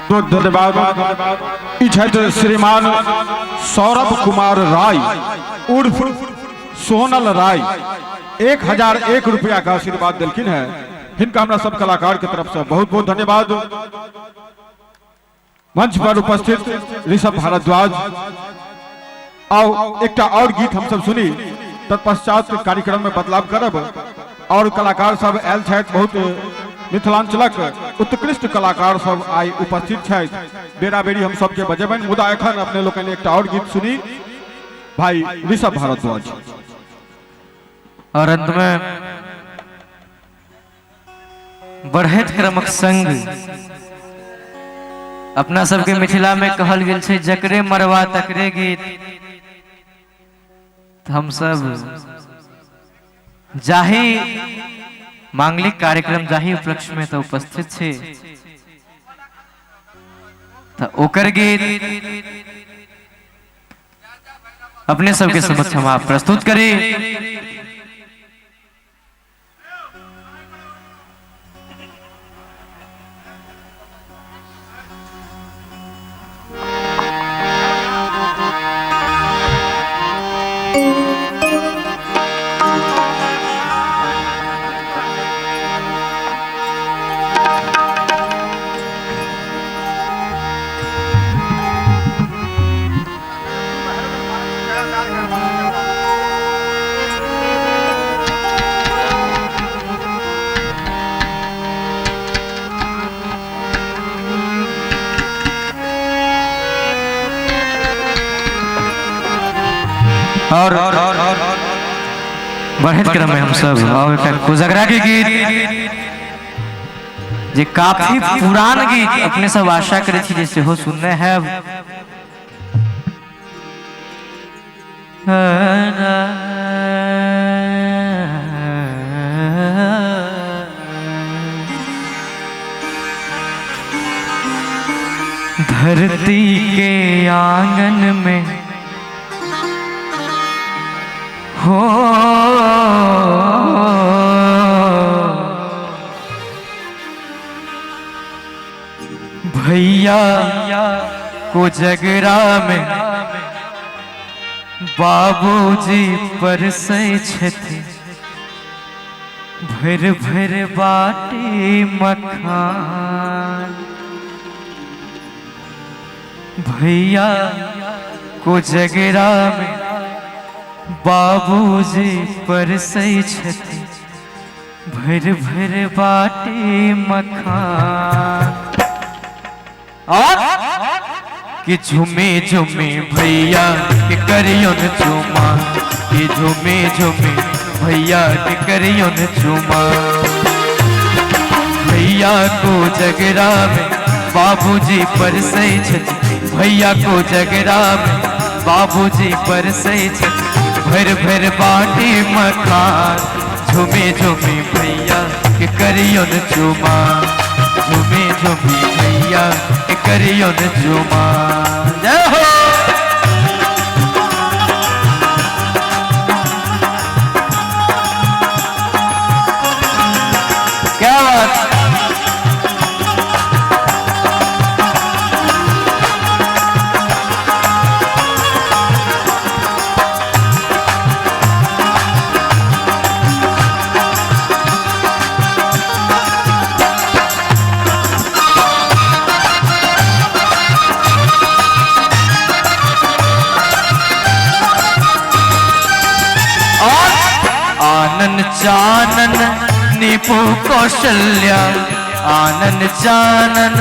तो धन्यवाद इच्छा श्रीमान सौरभ कुमार राय उर्फ सोनल राय 1001 रुपया का आशीर्वाद दिलखिन है। इनका हमरा सब कलाकार की तरफ से बहुत बहुत धन्यवाद। मंच पर उपस्थित ऋषभ भारद्वाज और एक और गीत हम सब सुनी तत्पश्चात कार्यक्रम में बदलाव करब और कलाकार सब आयल छथि। बहुत मिथिलांचलक उत्कृष्ट कलाकार सब आई उपस्थित छथि। बेरा बेरी हम सबके बजेबनि मुदा एखन अपने लोग एक और गीत सुनी भाई ऋषभ भारद्वाज। और अंत में बढ़त क्रमक संग अपना सबके मिथिला में कहल गेल छै जकरे मरवा तकरे गीत। हम सब जाहि मांगलिक कार्यक्रम जाहि उपलक्ष्य में तो उपस्थित छे तो ओकर गीत अपने सबके समक्ष हम आप प्रस्तुत करी। और बढ़त क्रम में हम सब और कोजगरा के गीत जे काफी पुरान गीत अपने सब आशा करे छी जैसे हो सुनने हैं। धरती के आंगन में हो भैया को जगरा में बाबूजी परसै छथि भर भर बाटी मखान। भैया को जगरा में बाबूजी परसै छथि भर भर बाटी मखान। और कि झूमे झूमे भैया के करियो न चुमा कि झूमे झूमे भैया के करियो न चुमा। भैया को जगरा में बाबूजी परसै छथि भैया को जगरा में बाबूजी परसै छथि भर भर बाटी मखान। झूमे झूमे भैया के करियो न चुमा झूमे झूमे भैया के करियो न चुमा। जय हो क्या बात। आनन चानन निपु कौशल्या आनन चानन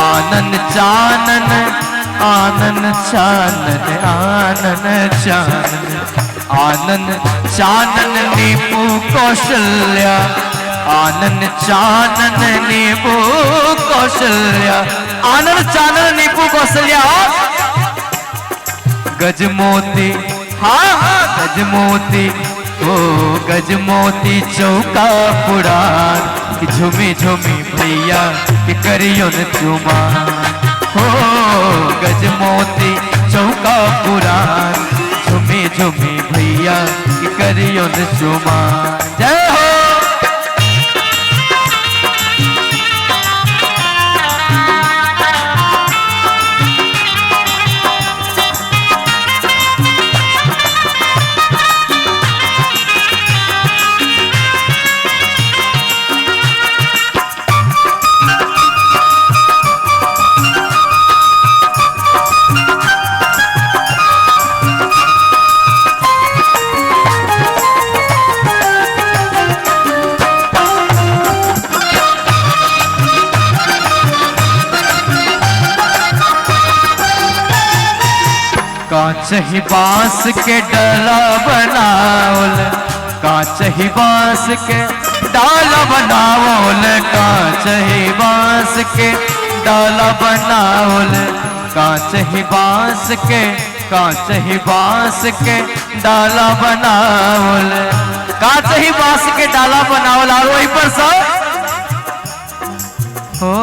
आनन चानन आनन चानन आनन चानन आनन चानन निपु कौशल्या आनन चानन निपु कौशल्या आनन चानन निपु कौशल्या। गजमोती हाँ गजमोती ओ गजमोती चौका पुराण कि झूमे झूमे भैया के करियो न चुमा। हो गजमोती चौका पुराण झूमे झूमे भैया के करियो करियो न चुमा। जय हो। कांच ही बांस के डाला बनावल, कांच ही बांस के डाला बनावल, कांच ही बांस के डाला बनावल, कांच ही बांस के, कांच ही बांस के डाला बनावल, कांच ही बांस के डाला बनावल। और वहीं पर सब हो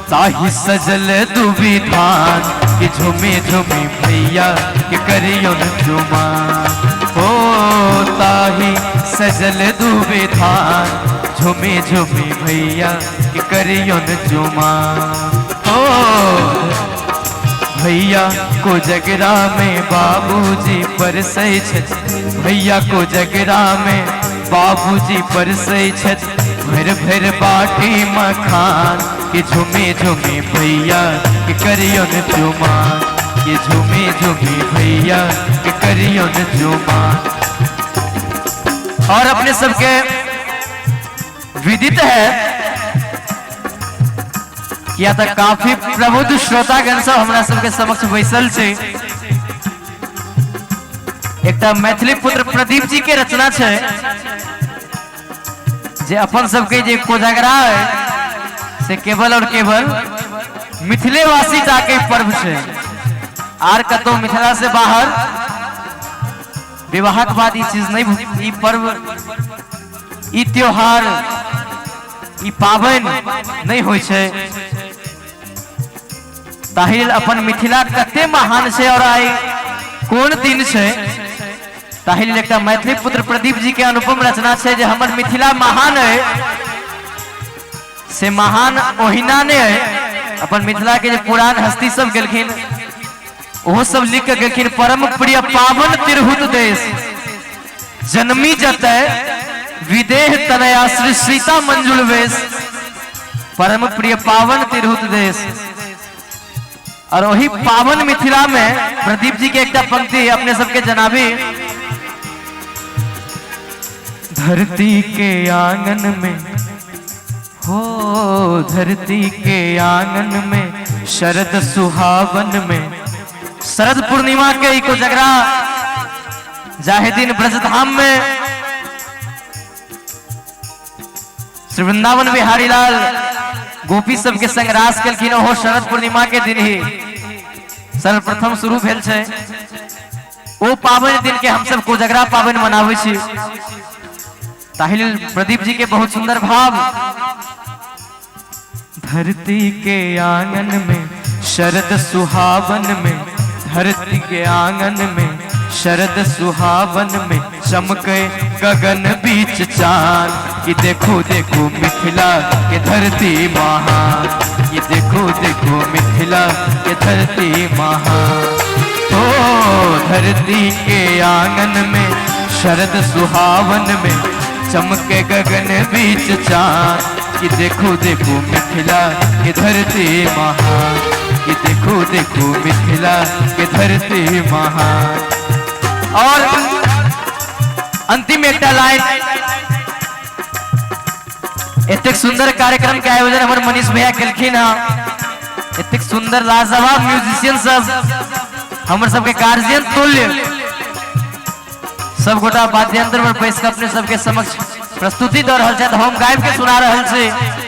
ताही सजल दुबी धान कि झूमे झूमे भैया कि करियो न चुमा। हो ताही सजल दुबी धान झूमे झूमे भैया कि करियो न चुमा। हो भैया को जगरा में बाबूजी परसै छथि, भैया को जगरा में बाबूजी परसै छथि, भर भर बाटी मखान कि झूमे झूमे भैया कि करियो न चुमा, कि झूमे झूमे भैया कि करियो न चुमा। और अपने सबके विदित है या तो काफी प्रबुद्ध श्रोतागण सब हमरा सबके समक्ष बैसल छे। एकटा मैथिली पुत्र प्रदीप जी के रचना छे जे अपन सबके जे कोजगरा है से केवल और केवल मिथिलेवासी जाके पर्व छे। आर कतो मिथिला से बाहर विवाहक बाद ई चीज नहीं, ई पर्व, ई त्योहार, ई पावन नहीं होय छे। ताहिल अपन मिथिला कते महान छे और आई कोन दिन छे। ताहिल एकटा मैथिली पुत्र प्रदीप जी के अनुपम रचना छे जे हमर मिथिला महान है से महान ओहिना ने है। अपन मिथिला के जे पुरान हस्ती सब गेलखिन ओहो सब लिख के गेलखिन। परम प्रिय पावन तिरहुत देश जन्मी जतय विदेह तनया श्री सीता मंजुल वेश। परम प्रिय पावन तिरहुत देश। और वही पावन मिथिला में प्रदीप जी के एक पंक्ति अपने सबके जनाबी। धरती के आंगन में हो, धरती के आंगन में शरद सुहावन में, शरद पूर्णिमा के को जगरा जाहिदीन ब्रजधाम में श्री वृंदावन बिहारी लाल गोपी सबके संग रास कलखिन। हो शरद पूर्णिमा के दिन ही सर्वप्रथम शुरू भेल छे। ओ पावन दिन के हम सब कोजगरा पावन मनावे छी। ताहिल प्रदीप जी के बहुत सुंदर भाव। धरती के आंगन में शरद सुहावन में, धरती के आंगन में शरद सुहावन में चमके गगन बीच चांद। कि देखो देखो मिथिला के धरती महान, ये देखो देखो मिथिला के धरती महान। ओ धरती के आंगन में शरद सुहावन में चमके गगन बीच चांद। कि देखो देखो मिथिला के धरती महान, कि देखो देखो मिथिला के धरती महान। और अंतिम एक लाइन। इतने सुंदर कार्यक्रम के आयोजन हमारे मनीष भैया कलखिन। इतने सुंदर लाजवाब म्यूजिशियन सब हमारे सबके गार्जियन तुल्य सब गोटा वाद्यंत्र पर बैस के अपने सबके समक्ष प्रस्तुति दे रहा है। हम गायब के सुना रहा है।